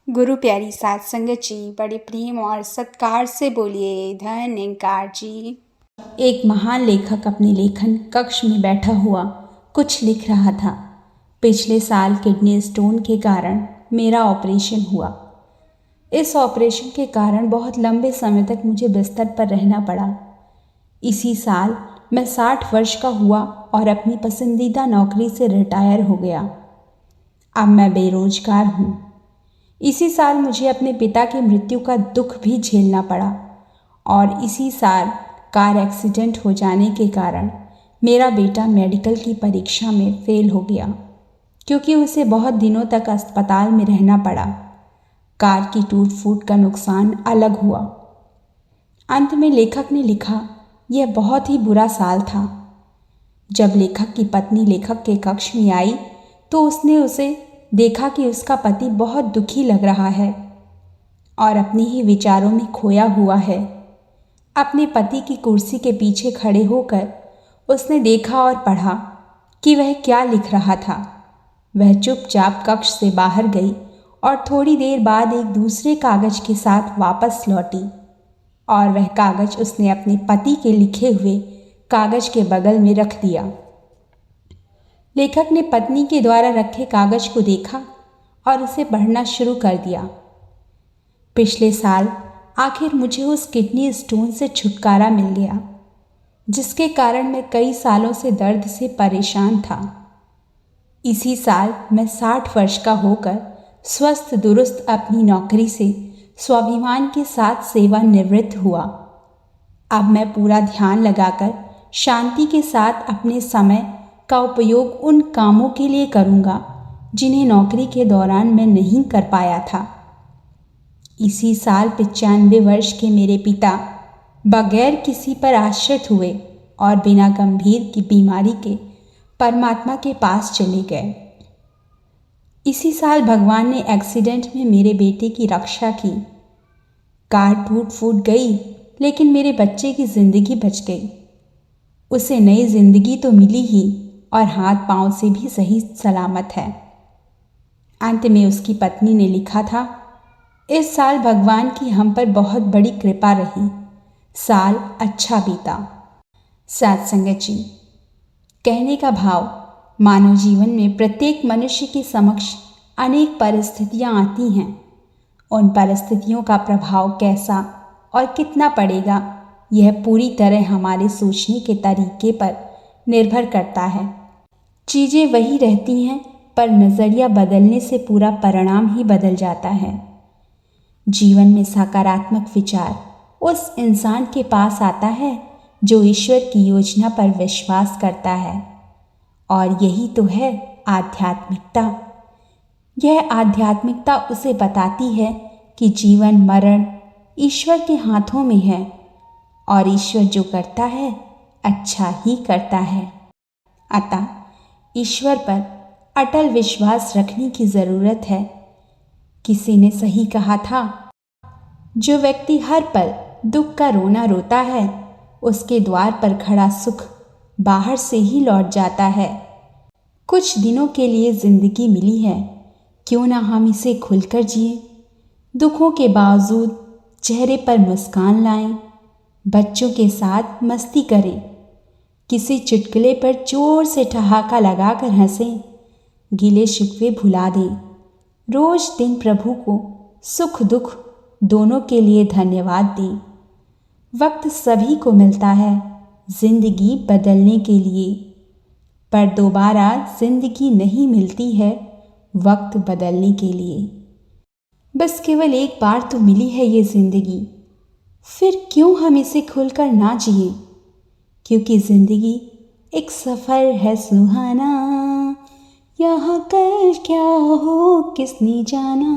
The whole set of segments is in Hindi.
गुरु प्यारी साध संगत जी, बड़े प्रेम और सत्कार से बोलिए धन निंकार जी। एक महान लेखक अपने लेखन कक्ष में बैठा हुआ कुछ लिख रहा था। पिछले साल किडनी स्टोन के कारण मेरा ऑपरेशन हुआ। इस ऑपरेशन के कारण बहुत लंबे समय तक मुझे बिस्तर पर रहना पड़ा। इसी साल मैं 60 वर्ष का हुआ और अपनी पसंदीदा नौकरी से रिटायर हो गया। अब मैं बेरोजगार हूँ। इसी साल मुझे अपने पिता की मृत्यु का दुख भी झेलना पड़ा और इसी साल कार एक्सीडेंट हो जाने के कारण मेरा बेटा मेडिकल की परीक्षा में फेल हो गया, क्योंकि उसे बहुत दिनों तक अस्पताल में रहना पड़ा। कार की टूट फूट का नुकसान अलग हुआ। अंत में लेखक ने लिखा, यह बहुत ही बुरा साल था। जब लेखक की पत्नी लेखक के कक्ष में आई तो उसने उसे देखा कि उसका पति बहुत दुखी लग रहा है और अपने ही विचारों में खोया हुआ है। अपने पति की कुर्सी के पीछे खड़े होकर उसने देखा और पढ़ा कि वह क्या लिख रहा था। वह चुपचाप कक्ष से बाहर गई और थोड़ी देर बाद एक दूसरे कागज के साथ वापस लौटी और वह कागज उसने अपने पति के लिखे हुए कागज के बगल में रख दिया। लेखक ने पत्नी के द्वारा रखे कागज को देखा और उसे पढ़ना शुरू कर दिया। पिछले साल आखिर मुझे उस किडनी स्टोन से छुटकारा मिल गया, जिसके कारण मैं कई सालों से दर्द से परेशान था। इसी साल मैं 60 वर्ष का होकर स्वस्थ दुरुस्त अपनी नौकरी से स्वाभिमान के साथ सेवानिवृत्त हुआ। अब मैं पूरा ध्यान लगाकर शांति के साथ अपने समय का उपयोग उन कामों के लिए करूँगा जिन्हें नौकरी के दौरान मैं नहीं कर पाया था। इसी साल 95 वर्ष के मेरे पिता बगैर किसी पर आश्रित हुए और बिना गंभीर की बीमारी के परमात्मा के पास चले गए। इसी साल भगवान ने एक्सीडेंट में मेरे बेटे की रक्षा की। कार टूट फूट गई, लेकिन मेरे बच्चे की जिंदगी बच गई। उसे नई जिंदगी तो मिली ही और हाथ पांव से भी सही सलामत है। अंत में उसकी पत्नी ने लिखा था, इस साल भगवान की हम पर बहुत बड़ी कृपा रही। साल अच्छा बीता। साध संगत जी, कहने का भाव, मानव जीवन में प्रत्येक मनुष्य के समक्ष अनेक परिस्थितियां आती हैं। उन परिस्थितियों का प्रभाव कैसा और कितना पड़ेगा, यह पूरी तरह हमारे सोचने के तरीके पर निर्भर करता है। चीज़ें वही रहती हैं, पर नज़रिया बदलने से पूरा परिणाम ही बदल जाता है। जीवन में सकारात्मक विचार उस इंसान के पास आता है जो ईश्वर की योजना पर विश्वास करता है, और यही तो है आध्यात्मिकता। यह आध्यात्मिकता उसे बताती है कि जीवन मरण ईश्वर के हाथों में है और ईश्वर जो करता है अच्छा ही करता है। अतः ईश्वर पर अटल विश्वास रखने की ज़रूरत है। किसी ने सही कहा था, जो व्यक्ति हर पल दुख का रोना रोता है, उसके द्वार पर खड़ा सुख बाहर से ही लौट जाता है। कुछ दिनों के लिए ज़िंदगी मिली है, क्यों ना हम इसे खुलकर जिए। दुखों के बावजूद चेहरे पर मुस्कान लाएं, बच्चों के साथ मस्ती करें, किसी चुटकुले पर जोर से ठहाका लगाकर हंसें, गिले शिकवे भुला दें। रोज दिन प्रभु को सुख दुख दोनों के लिए धन्यवाद दें। वक्त सभी को मिलता है जिंदगी बदलने के लिए, पर दोबारा जिंदगी नहीं मिलती है वक्त बदलने के लिए। बस केवल एक बार तो मिली है ये जिंदगी, फिर क्यों हम इसे खुलकर ना जिए। क्योंकि जिंदगी एक सफ़र है सुहाना, यहाँ कल क्या हो किसने जाना।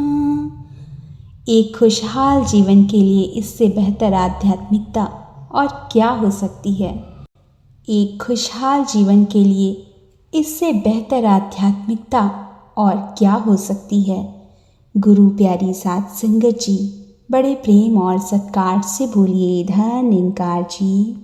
एक खुशहाल जीवन के लिए इससे बेहतर आध्यात्मिकता और क्या हो सकती है। एक खुशहाल जीवन के लिए इससे बेहतर आध्यात्मिकता और क्या हो सकती है। गुरु प्यारी साध संगत जी, बड़े प्रेम और सत्कार से बोलिए धन निंकार जी।